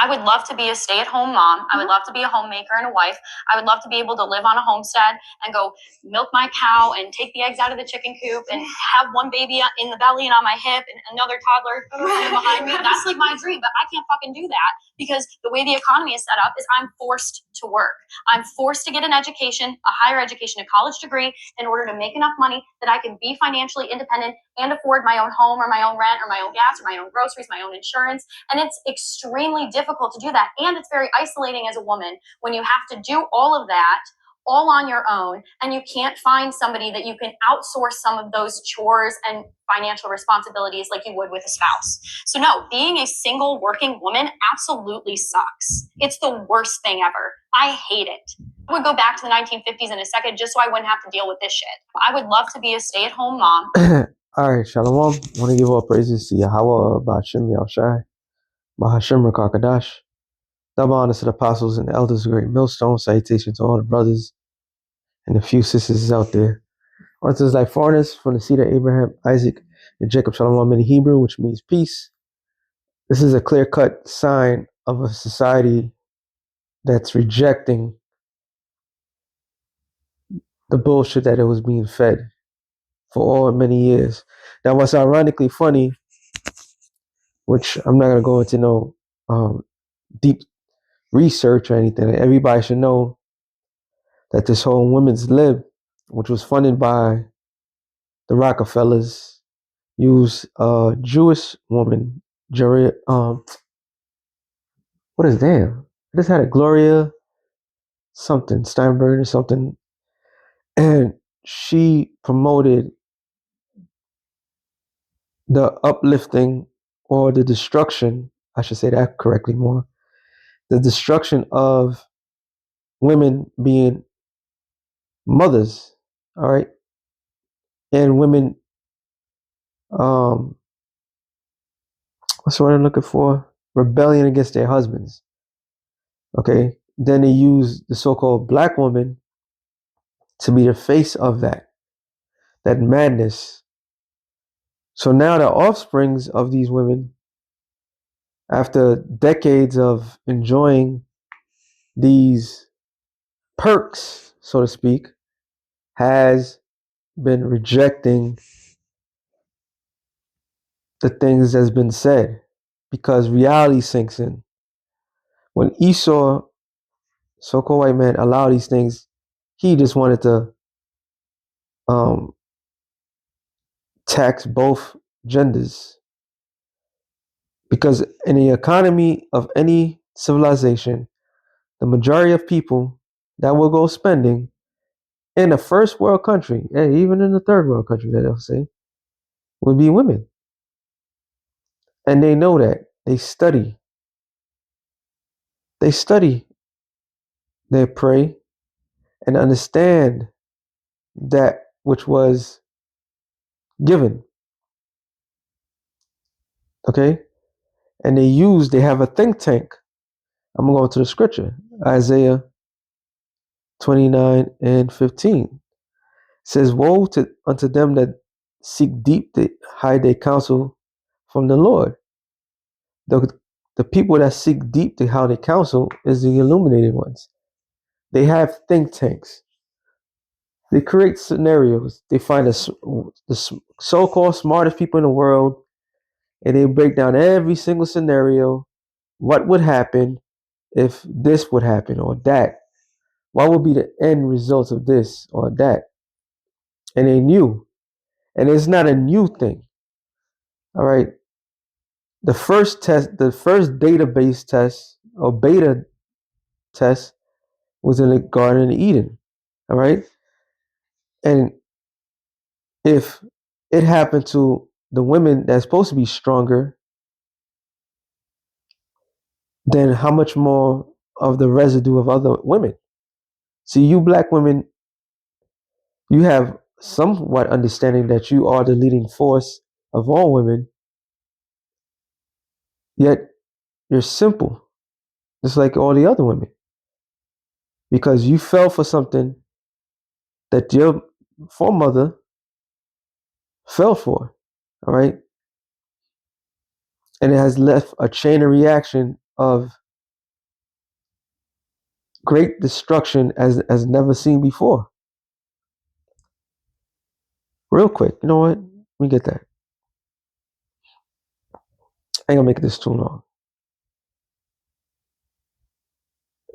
I would love to be a stay-at-home mom. I would love to be a homemaker and a wife. I would love to be able to live on a homestead and go milk my cow and take the eggs out of the chicken coop and have one baby in the belly and on my hip and another toddler coming behind me. That's like my dream, but I can't fucking do that because the way the economy is set up is I'm forced to work. I'm forced to get an education, a higher education, a college degree in order to make enough money that I can be financially independent and afford my own home or my own rent or my own gas or my own groceries, my own insurance. And it's extremely difficult to do that. And it's very isolating as a woman when you have to do all of that all on your own, and you can't find somebody that you can outsource some of those chores and financial responsibilities like you would with a spouse. So no, being a single working woman absolutely sucks. It's the worst thing ever. I hate it. I would go back to the 1950s in a second just so I wouldn't have to deal with this shit. I would love to be a stay-at-home mom. All right, Shalom. I want to give all praises to Yahweh, Ba'ashem Yahushai, Bahashem Rakakadash. Double honors to the apostles and the elders of Great Millstone. Salutation to all the brothers and the few sisters out there. Unto like foreigners from the seed of Abraham, Isaac, and Jacob, Shalom in Hebrew, which means peace. This is a clear-cut sign of a society that's rejecting the bullshit that it was being fed for all many years. Now, what's ironically funny, which I'm not going to go into no deep research or anything, everybody should know that this whole women's lib, which was funded by the Rockefellers, used a Jewish woman, what is damn? I just had a Gloria something, Steinberg or something, and she promoted the uplifting or the destruction, I should say that correctly more, the destruction of women being mothers, all right, and women, what's the word I'm looking for? Rebellion against their husbands. Okay, then they use the so-called black woman to be the face of that madness. So now the offsprings of these women, after decades of enjoying these perks, so to speak, has been rejecting the things that's been said because reality sinks in. When Esau, so-called white man, allowed these things, he just wanted to tax both genders. Because in the economy of any civilization, the majority of people that will go spending in a first world country, and even in a third world country, that they'll say, would be women. And they know that. They study. They study their prey and understand that which was given. Okay? And they have a think tank. I'm going to go into the scripture. Isaiah 29:15. It says, woe unto them that seek deep to hide their counsel from the Lord. The people that seek deep to hide their counsel is the illuminated ones. They have think tanks. They create scenarios. They find the so-called smartest people in the world, and they break down every single scenario. What would happen if this would happen or that? What would be the end results of this or that? And they knew. And it's not a new thing. All right. The first database test or beta test was in the Garden of Eden. All right. And if it happened to the women that's supposed to be stronger, then how much more of the residue of other women? See, you black women, you have somewhat understanding that you are the leading force of all women, yet you're simple, just like all the other women, because you fell for something that your foremother fell for, all right? And it has left a chain of reaction of great destruction as never seen before. Real quick, you know what? Let me get that. I ain't gonna make this too long.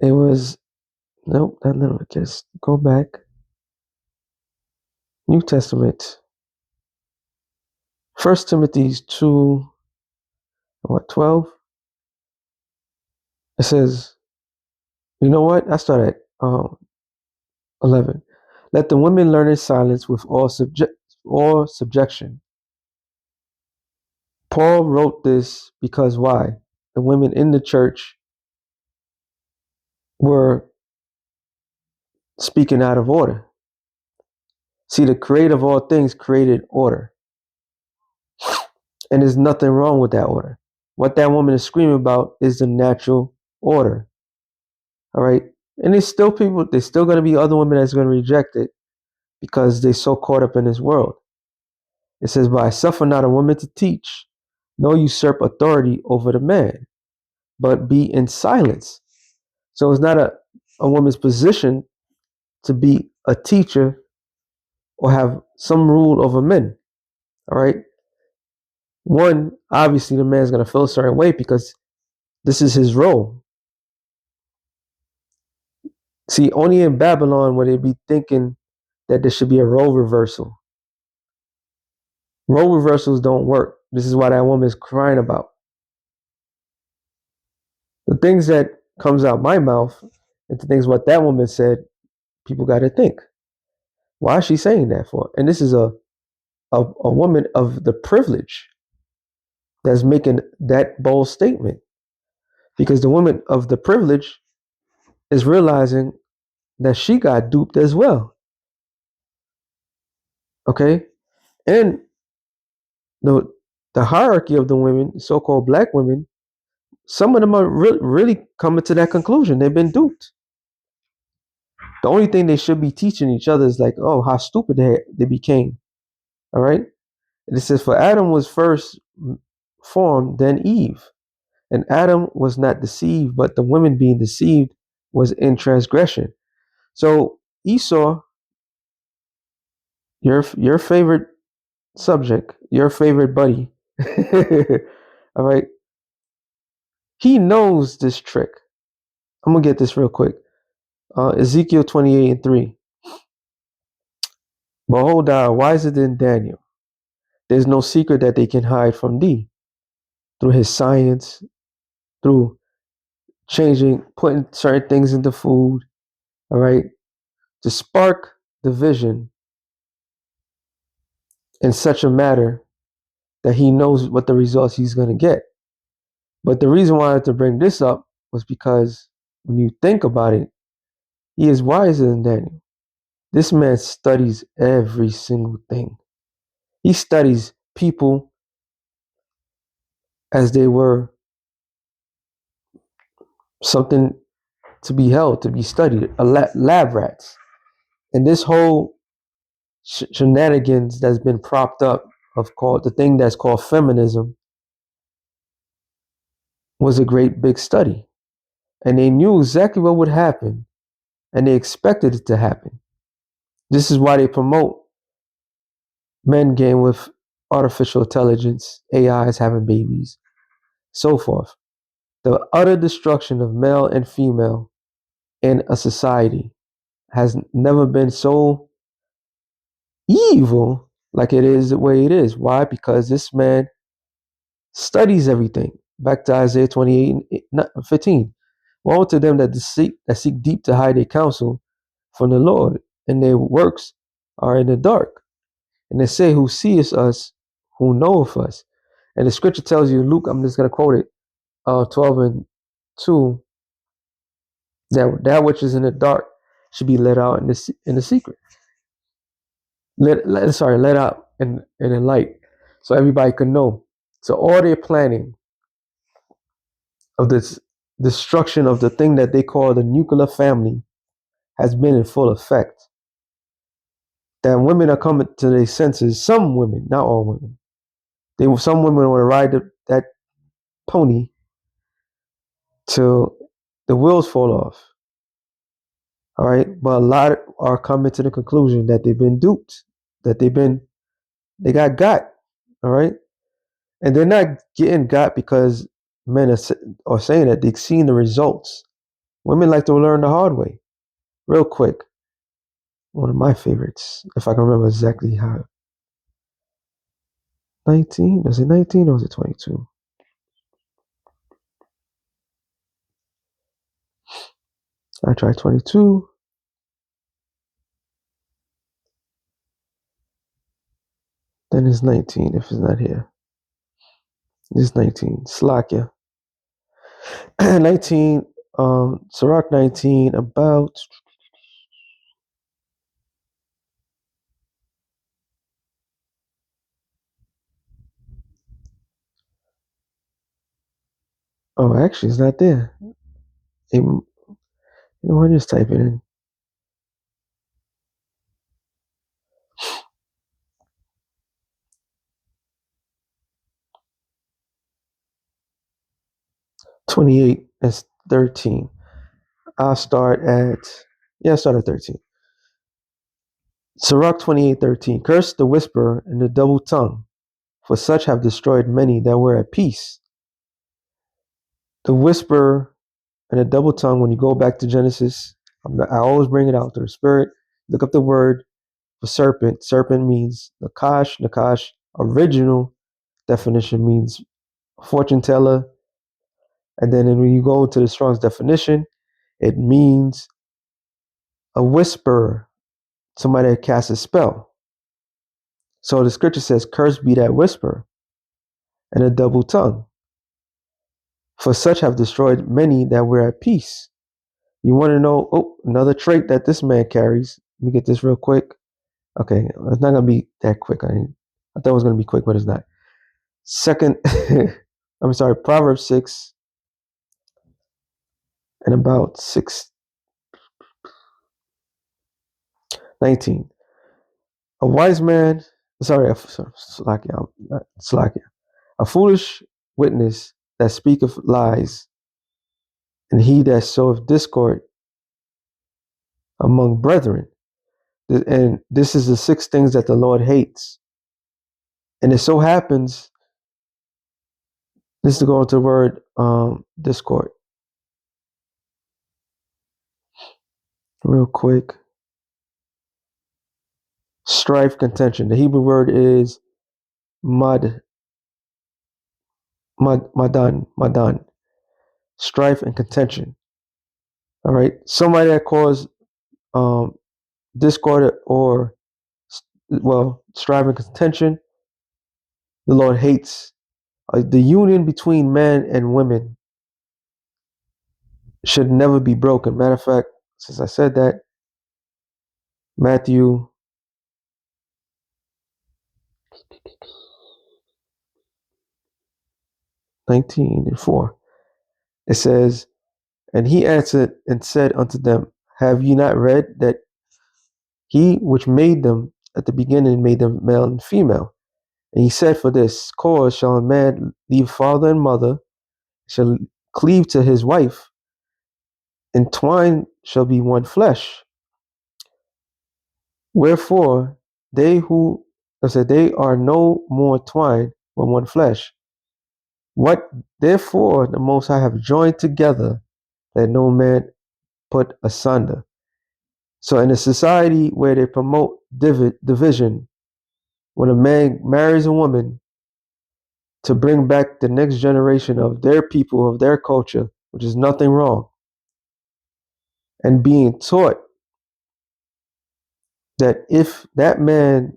It was nope, that little. Just go back. New Testament, 1 Timothy 2:12. It says, you know what? I start at 11. Let the women learn in silence with all subjection. Paul wrote this because why? The women in the church were speaking out of order. See, the creator of all things created order. And there's nothing wrong with that order. What that woman is screaming about is the natural order. All right. And there's still going to be other women that's going to reject it because they're so caught up in this world. It says, but I suffer not a woman to teach, nor usurp authority over the man, but be in silence. So it's not a woman's position to be a teacher or have some rule over men. All right. One, obviously, the man's going to feel a certain way because this is his role. See, only in Babylon would they be thinking that there should be a role reversal. Role reversals don't work. This is why that woman is crying about. The things that comes out my mouth and the things what that woman said, people got to think. Why is she saying that for? And this is a woman of the privilege that's making that bold statement. Because the woman of the privilege is realizing that she got duped as well. Okay? And the hierarchy of the women, so-called black women, some of them are really coming to that conclusion. They've been duped. The only thing they should be teaching each other is like, oh, how stupid they became. All right? And it says, for Adam was first formed, then Eve. And Adam was not deceived, but the woman being deceived was in transgression. So Esau, your favorite subject, your favorite buddy, all right, he knows this trick. I'm gonna get this real quick. Ezekiel 28:3. Behold, thou art wiser than Daniel. There's no secret that they can hide from thee. Through his science, through putting certain things into food, all right, to spark division in such a matter that he knows what the results he's going to get. But the reason why I had to bring this up was because when you think about it, he is wiser than Daniel. This man studies every single thing. He studies people as they were something to be held, to be studied, lab rats. And this whole shenanigans that's been propped up of the thing that's called feminism was a great big study. And they knew exactly what would happen and they expected it to happen. This is why they promote men getting with artificial intelligence, AIs having babies, so forth. The utter destruction of male and female in a society has never been so evil like it is the way it is. Why? Because this man studies everything. Back to Isaiah 28:15. Woe to them that seek deep to hide their counsel from the Lord, and their works are in the dark. And they say, who seeth us, who knoweth us? And the scripture tells you, Luke, I'm just going to quote it, 12:2, that which is in the dark should be let out in the secret. Let out in the light, so everybody can know. So all their planning of this destruction of the thing that they call the nuclear family has been in full effect. That women are coming to their senses. Some women, not all women. Some women want to ride that pony till the wheels fall off. All right, but a lot are coming to the conclusion that they've been duped, that they got. All right, and they're not getting got because men are saying that they've seen the results. Women like to learn the hard way. Real quick, one of my favorites, if I can remember exactly how. 19? Was it 19 or was it 22? I tried 22. Then it's 19 if it's not here. It's 19. Slakia. 19, Sirach 19, about. Oh, actually, it's not there. You want to just type it in. 28 is 13. I'll start at 13. Sirach 28:13. Curse the whisperer and the double tongue, for such have destroyed many that were at peace. The whisperer and the double tongue, when you go back to Genesis, I always bring it out to the spirit. Look up the word for serpent. Serpent means Nakash. Nakash, original definition means fortune teller. And then when you go to the Strong's definition, it means a whisperer, somebody that casts a spell. So the scripture says, cursed be that whisperer and a double tongue. For such have destroyed many that were at peace. You want to know, another trait that this man carries. Let me get this real quick. Okay, it's not going to be that quick. I thought it was going to be quick, but it's not. Proverbs 6 and about 6:19. A wise man, Slakia, a foolish witness that speaketh lies, and he that soweth discord among brethren. And this is the 6 things that the Lord hates. And it so happens, this is to go into the word discord. Real quick. Strife, contention. The Hebrew word is madan. Strife and contention. All right. Somebody that caused discord or, strife and contention, the Lord hates. The union between men and women should never be broken. Matter of fact, since I said that, Matthew 19:4. It says, and he answered and said unto them, have ye not read that he which made them at the beginning made them male and female? And he said, for this cause shall a man leave father and mother, shall cleave to his wife, and twine shall be one flesh. Wherefore they are no more twined but one flesh. What therefore the Most High have joined together, let no man put asunder. So in a society where they promote division, when a man marries a woman to bring back the next generation of their people, of their culture, which is nothing wrong, and being taught that if that man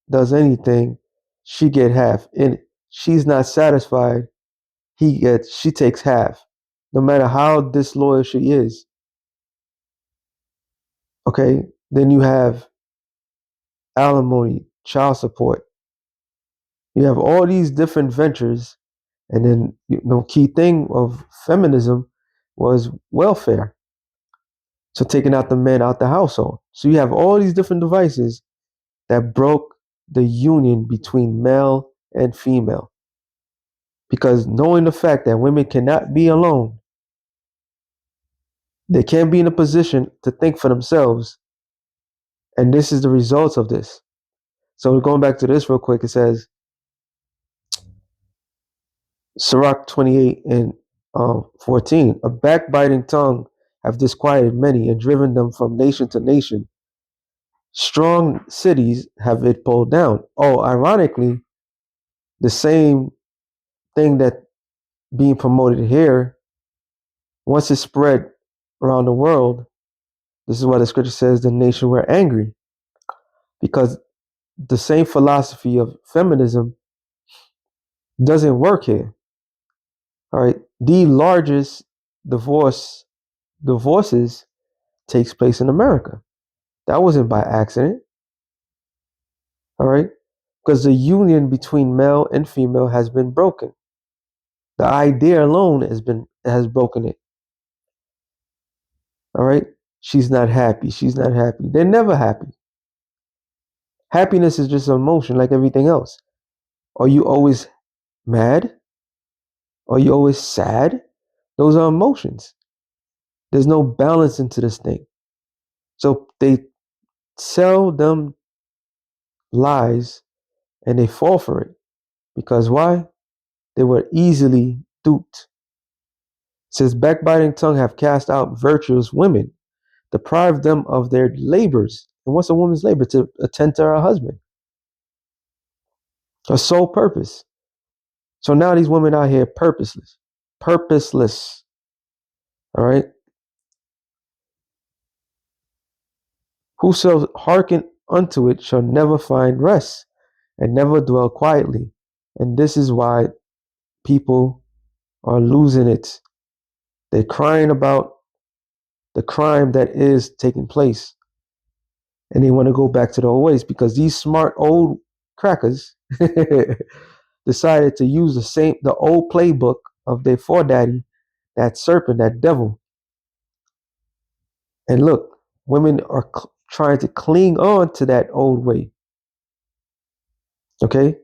does anything, she get half. And she's not satisfied, she takes half, no matter how disloyal she is. Okay, then you have alimony, child support. You have all these different ventures, and then key thing of feminism was welfare. So taking out the men out the household. So you have all these different devices that broke the union between male and female. Because knowing the fact that women cannot be alone, They can't be in a position to think for themselves. And this is the results of this. So going back to this real quick, it says, Sirach 28 and 14, a backbiting tongue have disquieted many and driven them from nation to nation. Strong cities have it pulled down. Oh, ironically, the same thing that being promoted here, once it spread around the world, this is why the scripture says the nation were angry, because the same philosophy of feminism doesn't work here. All right, the largest divorces takes place in America. That wasn't by accident. All right, because the union between male and female has been broken. The idea alone has broken it. All right, she's not happy. She's not happy. They're never happy. Happiness is just an emotion like everything else. Are you always mad? Are you always sad? Those are emotions. There's no balance into this thing. So they sell them lies and they fall for it. Because why? They were easily duped. It says, backbiting tongue have cast out virtuous women, deprived them of their labors. And what's a woman's labor? To attend to her husband. Her sole purpose. So now these women out here purposeless. Purposeless. All right. Whoso hearken unto it shall never find rest and never dwell quietly. And this is why people are losing it. They're crying about the crime that is taking place. And they want to go back to the old ways because these smart old crackers decided to use the old playbook of their foredaddy, that serpent, that devil. And look, women are trying to cling on to that old way. Okay?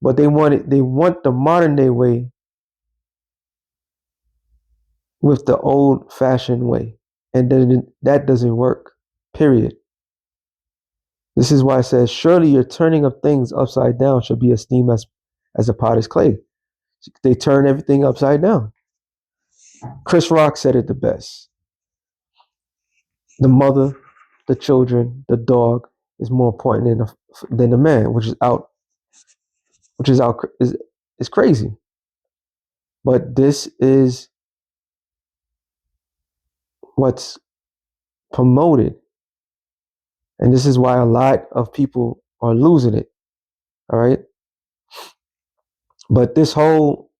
But they want the modern day way with the old fashioned way. And then that doesn't work. Period. This is why it says, surely your turning of things upside down shall be esteemed as a potter's clay. They turn everything upside down. Chris Rock said it the best. The mother, the children, the dog is more important than the man, which is crazy. But this is what's promoted. And this is why a lot of people are losing it. All right. But this whole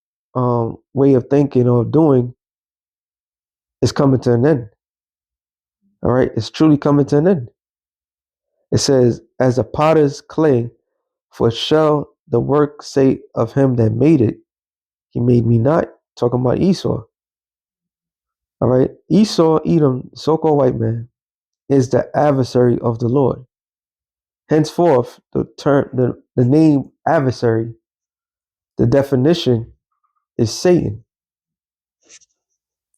way of thinking or doing is coming to an end. All right. It's truly coming to an end. It says, as a potter's clay, for shall the work say of him that made it, he made me not. Talking about Esau. All right. Esau, Edom, so-called white man, is the adversary of the Lord. Henceforth, the name adversary, the definition is Satan.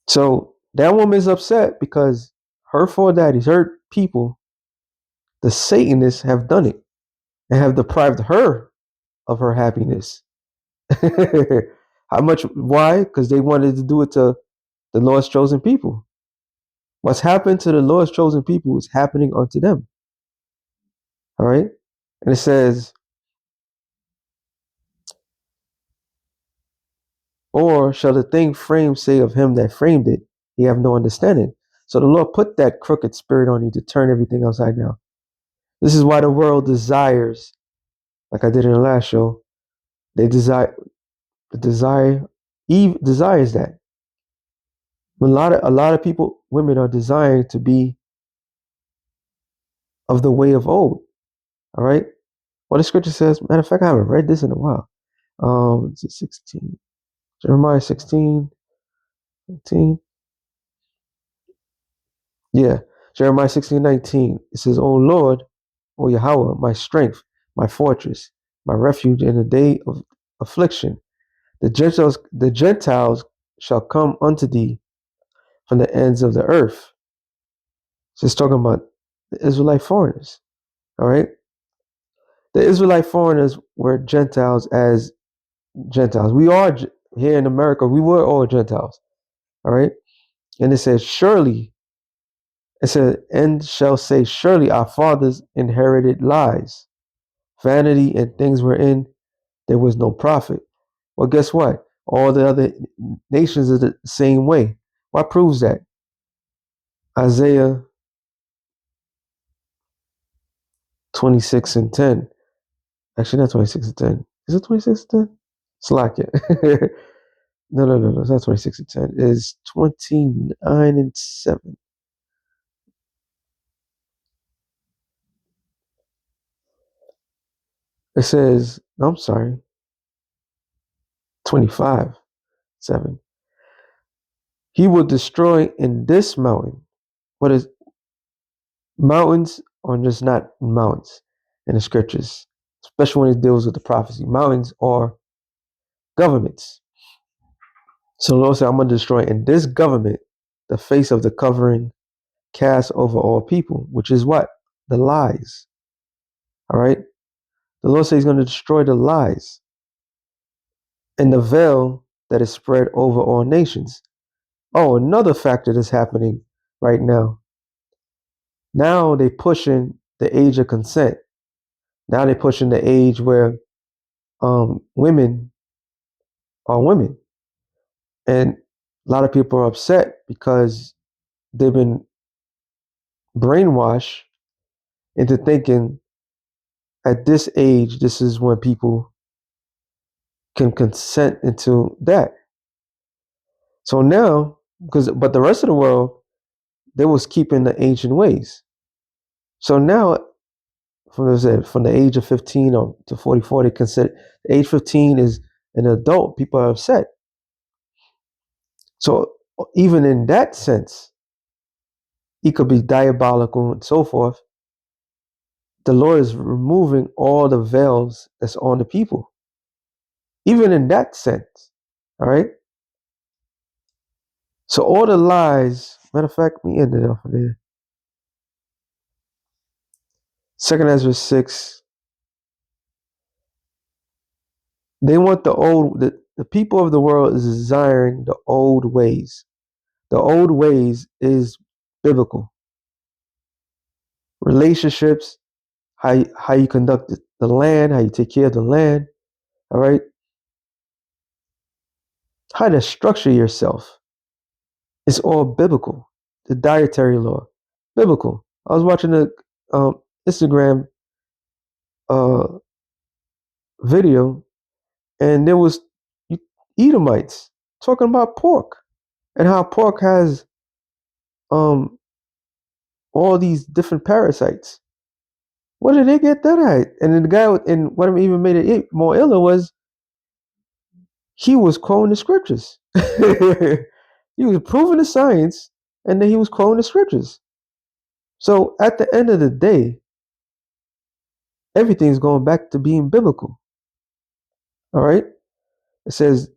So that woman is upset because her foredaddies, her people, the Satanists have done it and have deprived her of her happiness. How much? Why? Because they wanted to do it to the Lord's chosen people. What's happened to the Lord's chosen people is happening unto them. All right. And it says, or shall the thing framed say of him that framed it, he have no understanding. So the Lord put that crooked spirit on you to turn everything upside down. This is why the world desires, like I did in the last show, they desires that. A lot of people, women are desiring to be of the way of old. All right. Well, the scripture says, matter of fact, I haven't read this in a while. It's 16. Jeremiah 16, 18. Yeah. Jeremiah 16:19. It says, O Lord, O Yahweh, my strength, my fortress, my refuge in the day of affliction. The Gentiles shall come unto thee, from the ends of the earth. So it's talking about the Israelite foreigners. All right. The Israelite foreigners were Gentiles as Gentiles. We are here in America. We were all Gentiles. All right. And it says, surely, it said, and shall say, surely our fathers inherited lies, vanity, and things wherein there was no profit. Well, guess what? All the other nations are the same way. What proves that? Isaiah 26 and 10. Actually, not 26 and 10. Is it 26 and 10? Slack it. No. It's not 26 and 10. It's 29 and 7. It says, no, I'm sorry, 25, 7. He will destroy in this mountain. What is mountains are just not mountains in the scriptures, especially when it deals with the prophecy. Mountains are governments. So the Lord said, I'm going to destroy in this government the face of the covering cast over all people, which is what? The lies. All right. The Lord says he's going to destroy the lies and the veil that is spread over all nations. Oh, another factor that's happening right now. Now they're pushing the age of consent. Now they're pushing the age where women are women. And a lot of people are upset because they've been brainwashed into thinking at this age, this is when people can consent into that. So now, but the rest of the world, they was keeping the ancient ways. So now, from the age of 15 or to 44, they consider age 15 is an adult. People are upset. So even in that sense, it could be diabolical and so forth. The Lord is removing all the veils that's on the people. Even in that sense. All right. So all the lies, matter of fact, we ended off there. 2 Ezra 6. They want the people of the world is desiring the old ways. The old ways is biblical. Relationships, how you conduct the land, how you take care of the land, all right? How to structure yourself. It's all biblical. The dietary law, biblical. I was watching a Instagram video, and there was Edomites talking about pork and how pork has all these different parasites. Where did they get that at? And then the guy, and what even made it more iller was he was quoting the scriptures. He was proving the science, and then he was quoting the scriptures. So at the end of the day, everything's going back to being biblical. All right? It says,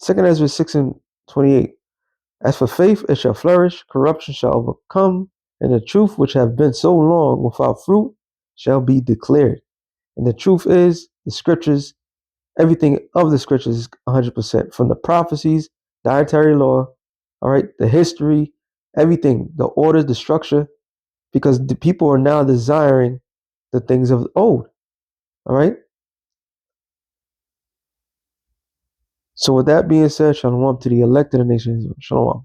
2 Ezra 6 and 28. As for faith, it shall flourish, corruption shall overcome, and the truth which have been so long without fruit shall be declared. And the truth is, the scriptures, everything of the scriptures is 100%. From the prophecies, dietary law, all right, the history, everything, the orders, the structure, because the people are now desiring the things of old, all right? So with that being said, shalom to the elect of the nations. Shalom.